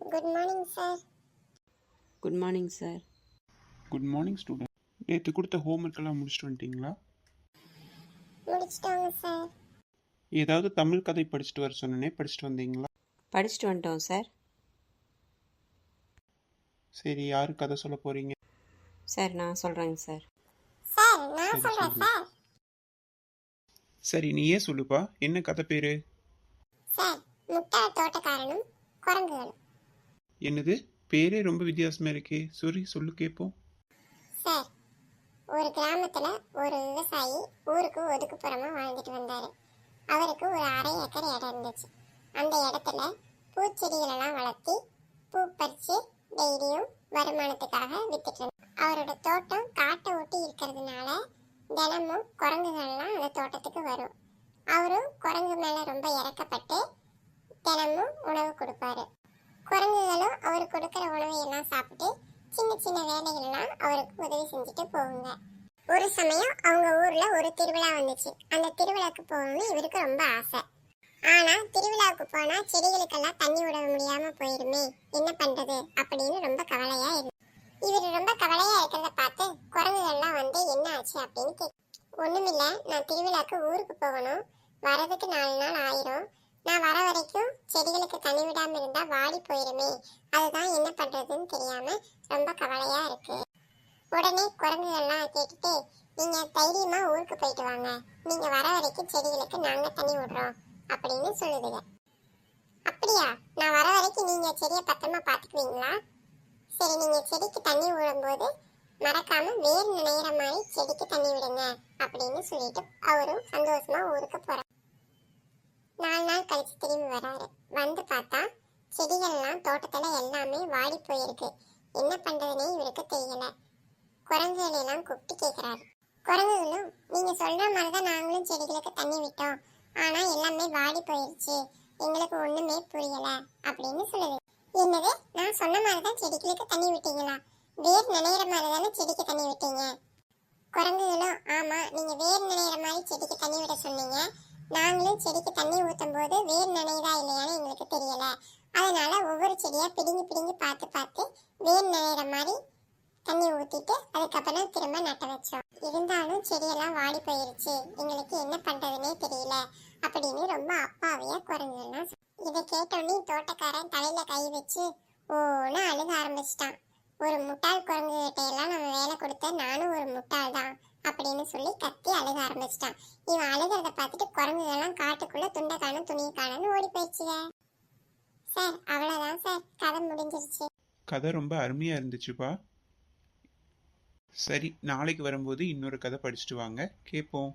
Good morning sir. Good morning sir. Good morning student. நேற்று கொடுத்த homework எல்லாம் முடிச்சுட்டு வந்துட்டீங்களா? முடிச்சிட்டாங்க சார். ஏதாவது தமிழ் கதை படிச்சுட்டு வர சொன்னேனே, படிச்சுட்டு வந்தீங்களா? படிச்சுட்டு வந்துட்டோம் சார். சரி, யாரு கதை சொல்ல போறீங்க? சார் நான் சொல்கிறேங்க சார். சார் நான் சரி, சொல்றேன் சொல்லு. சார். சரி, நீயே சொல்லுப்பா. என்ன கதை பேரு? சார், முட்டாள் தோட்டக்காரனும் குரங்குகளும். என்னது? பேரே ரொம்ப வித்தியாசமா இருக்கே. சரி, சொல்லு கேட்போம். சார், ஒரு கிராமத்துல ஒரு விவசாயி ஊருக்கு ஒதுக்குப்புறமா வாழ்ந்துட்டு வந்தாரு. அவருக்கு ஒரு 1/2 ஏக்கர் இடம் இருந்துச்சு. அந்த இடத்துல பூச்செடிகள் எல்லாம் வளர்த்தி பூ பறிச்சு டெய்லியும் வருமானத்துக்காக வித்துட்டு இருந்தார். அவரோட தோட்டம் காட்டை ஒட்டி இருக்கிறதுனால தினமும் குரங்குகள்லாம் அந்த தோட்டத்துக்கு வரும். அவரும் குரங்கு மேல ரொம்ப இறக்கப்பட்டு தினமும் உணவு கொடுப்பாரு. குரங்குகளும் அவர் கொடுக்கிற உணவை எல்லாம் சாப்பிட்டு சின்ன சின்ன வேலைகள்லாம் அவருக்கு உதவி செஞ்சுட்டு போகுங்க. ஒரு சமயம் அவங்க ஊர்ல ஒரு திருவிழா வந்துச்சு. அந்த திருவிழாக்கு போகணும்னு இவருக்கு ரொம்ப ஆசை. ஆனா திருவிழாவுக்கு போனா செடிகளுக்கெல்லாம் தண்ணி விட முடியாம போயிருமே, என்ன பண்றது அப்படின்னு ரொம்ப கவலையா இருக்கு. இவர் ரொம்ப கவலையா இருக்கிறத பார்த்து குரங்குகள்லாம் வந்து என்ன ஆச்சு அப்படின்னு கேட்கு. ஒண்ணுமில்ல, நான் திருவிழாக்கு ஊருக்கு போகணும், வரதுக்கு 4 நாள் ஆயிரும். நான் வர வரைக்கும் செடிகளுக்கு தண்ணி விடாம இருந்தா வாடி போயிருமே, அதுதான் என்ன பண்றதுன்னு தெரியாம ரொம்ப கவலையா இருக்கு. உடனே குரங்குகள்லாம் கேட்டுட்டு, நீங்க தைரியமா ஊருக்கு போயிட்டு வாங்க, நீங்க வர வரைக்கும் செடிகளுக்கு நாங்க தண்ணி விடுறோம் அப்படின்னு சொல்லுதுங்க. அப்படியா? நான் வர வரைக்கும் நீங்க செடியை பத்திரமா பாத்துக்குவீங்களா? சரி, நீங்க செடிக்கு தண்ணி விடும்போது மறக்காம வேர் நினைகிற மாதிரி செடிக்கு தண்ணி விடுங்க அப்படின்னு சொல்லிட்டு அவரும் சந்தோஷமா ஊருக்கு போறாரு. 4 நாள் கழிச்சு திரும்பி வராரு. வந்து பார்த்தா செடிகள்லாம் தோட்டத்துல எல்லாமே வாடி போயிருக்கு. என்ன பண்றதுன்னே இவருக்கு தெரியல. குரங்குகள் எல்லாம் கூப்பிட்டு கேட்கிறாரு. குரங்குகளும், நீங்க சொல்ற மாதிரிதான் நாங்களும் செடிகளுக்கு தண்ணி விட்டோம், ஆனா எல்லாமே வாடி போயிருச்சு, எங்களுக்கு ஒண்ணுமே புரியல அப்படின்னு சொல்லுது. என்னது? நான் சொன்ன மாதிரிதான் செடிகளுக்கு தண்ணி விட்டீங்களா? வேர் நினைகிற மாதிரி தானே செடிக்கு தண்ணி விட்டீங்க. குரங்குகளும், ஆமா, நீங்க வேர் நினைகிற மாதிரி செடிக்கு தண்ணி விட சொன்னீங்க, நாங்களும் செடிக்கு தண்ணி ஊற்றும் போது வேர் நினைதா இல்லையான்னு எங்களுக்கு தெரியல, அதனால ஒவ்வொரு செடியா பிடுங்கி பிடுங்கி பார்த்து பார்த்து வேர் நினைகிற மாதிரி தண்ணி ஊத்திட்டு அதுக்கப்புறம் திரும்ப நட்ட வச்சோம். இருந்தாலும் செடியெல்லாம் வாடி போயிருச்சு, எங்களுக்கு என்ன பண்றதுன்னே தெரியல அப்படின்னு ரொம்ப அப்பாவியா குரங்குகள்லாம். இதை கேட்டோன்னே தோட்டக்காரன் தலையில கை வச்சு ஓன்னு அழுக ஆரம்பிச்சிட்டான். ஒரு முட்டாள் குரங்கு கிட்ட எல்லாம் நம்ம வேலை கொடுத்த நானும் ஒரு முட்டாள் தான் அப்படின்னு சொல்லி கத்தி அழுக ஆரம்பிச்சிட்டான். இவன் அழுகிறத பார்த்துட்டு குரங்குகள்லாம் காட்டுக்குள்ள துண்டை காணும் துணியை காணும்னு ஓடி போயிடுச்சுங்க. சார், அவ்வளவுதான் சார், கதை முடிஞ்சிருச்சு. கதை ரொம்ப அருமையா இருந்துச்சுப்பா. சரி, நாளைக்கு வரும்போது இன்னொரு கதை படிச்சுட்டு வாங்க, கேட்போம்.